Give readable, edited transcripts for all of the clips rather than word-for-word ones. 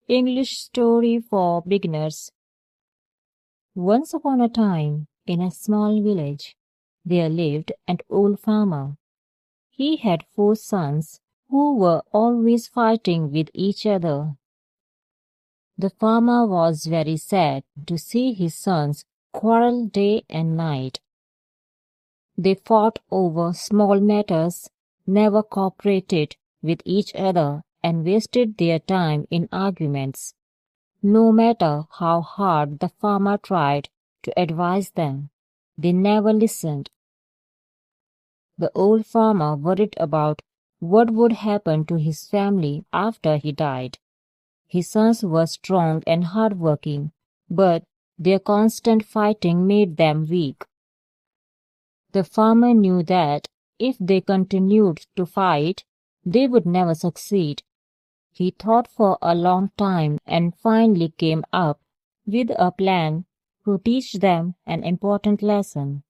English story for beginners. Once upon a time, in a small village, there lived an old farmer. He had 4 sons who were always fighting with each other. The farmer was very sad to see his sons quarrel day and night. They fought over small matters, never cooperated with each other, and wasted their time in arguments. No matter how hard the farmer tried to advise them, they never listened. The old farmer worried about what would happen to his family after he died. His sons were strong and hardworking, but their constant fighting made them weak. The farmer knew that if they continued to fight, they would never succeed. He thought for a long time and finally came up with a plan to teach them an important lesson.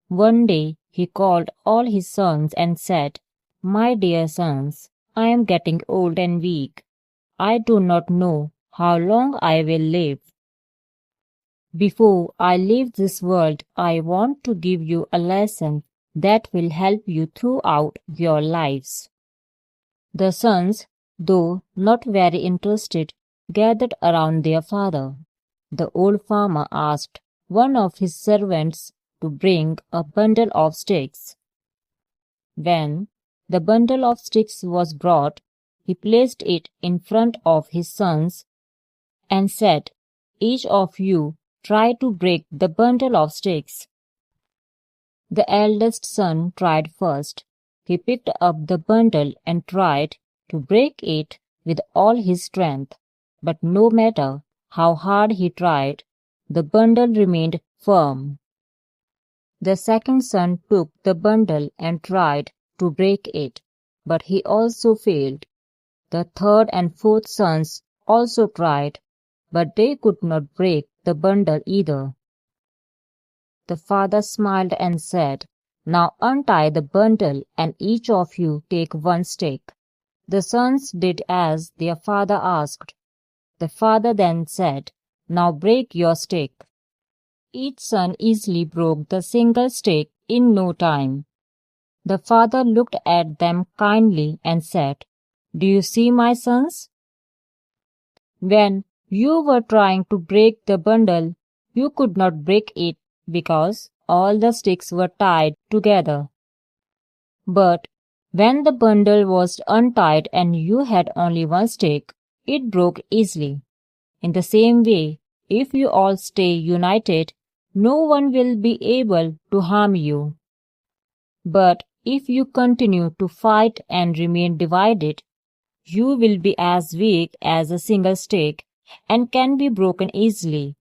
One day he called all his sons and said, "My dear sons, I am getting old and weak. I do not know how long I will live. Before I leave this world, I want to give you a lesson that will help you throughout your lives." The sons, though not very interested, gathered around their father. The old farmer asked one of his servants to bring a bundle of sticks. When the bundle of sticks was brought, he placed it in front of his sons and said, "Each of you try to break the bundle of sticks." The eldest son tried first. He picked up the bundle and tried to break it with all his strength, but no matter how hard he tried, the bundle remained firm. The second son took the bundle and tried to break it, but he also failed. The third and fourth sons also tried, but they could not break the bundle either. The father smiled and said, "Now untie the bundle and each of you take one stick." The sons did as their father asked. The father then said, "Now break your stick." Each son easily broke the single stick in no time. The father looked at them kindly and said, "Do you see, my sons? When you were trying to break the bundle, you could not break it because all the sticks were tied together. But when the bundle was untied and you had only one stick, it broke easily. In the same way, if you all stay united, no one will be able to harm you. But if you continue to fight and remain divided, you will be as weak as a single stick and can be broken easily."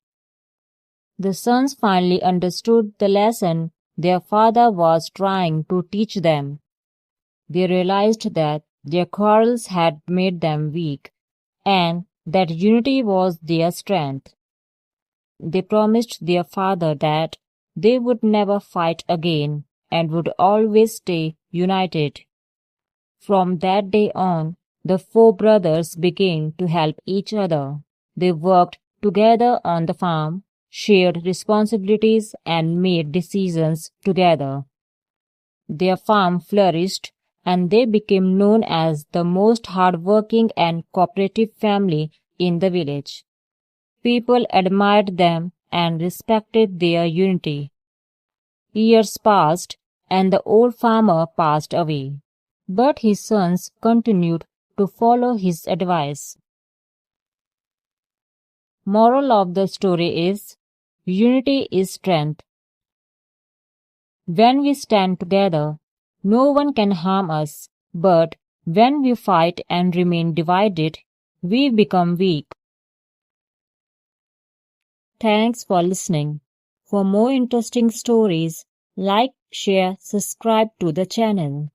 The sons finally understood the lesson their father was trying to teach them. They realized that their quarrels had made them weak and that unity was their strength. They promised their father that they would never fight again and would always stay united. From that day on, the 4 brothers began to help each other. They worked together on the farm, shared responsibilities, and made decisions together. Their farm flourished, and they became known as the most hardworking and cooperative family in the village. People admired them and respected their unity. Years passed, and the old farmer passed away, but his sons continued to follow his advice. Moral of the story is, unity is strength. When we stand together, no one can harm us, but when we fight and remain divided, we become weak. Thanks for listening. For more interesting stories, like, share, subscribe to the channel.